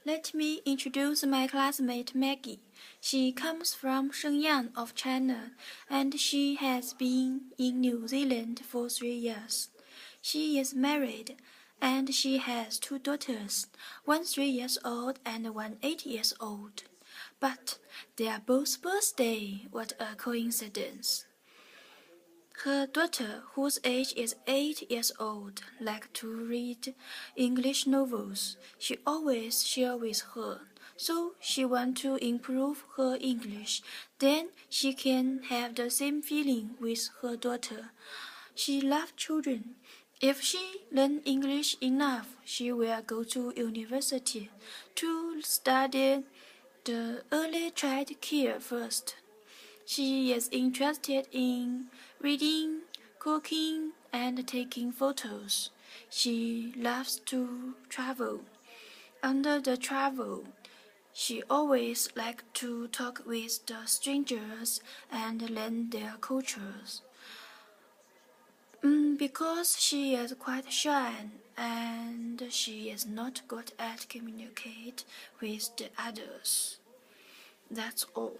Let me introduce my classmate Maggie. She comes from Shenyang of China, and she has been in New Zealand for 3 years. She is married, and she has 2 daughters, one 3 years old and one 8 years old. But they are both birthday. What a coincidence! Her daughter, whose age is 8 years old, likes to read English novels. She always shares with her, so she wants to improve her English. Then she can have the same feeling with her daughter. She loves children. If she learns English enough, she will go to university to study the early child care first. She is interested in reading, cooking, and taking photos. She loves to travel. Under the travel, she always likes to talk with the strangers and learn their cultures. Because she is quite shy and she is not good at communicate with the others. That's all.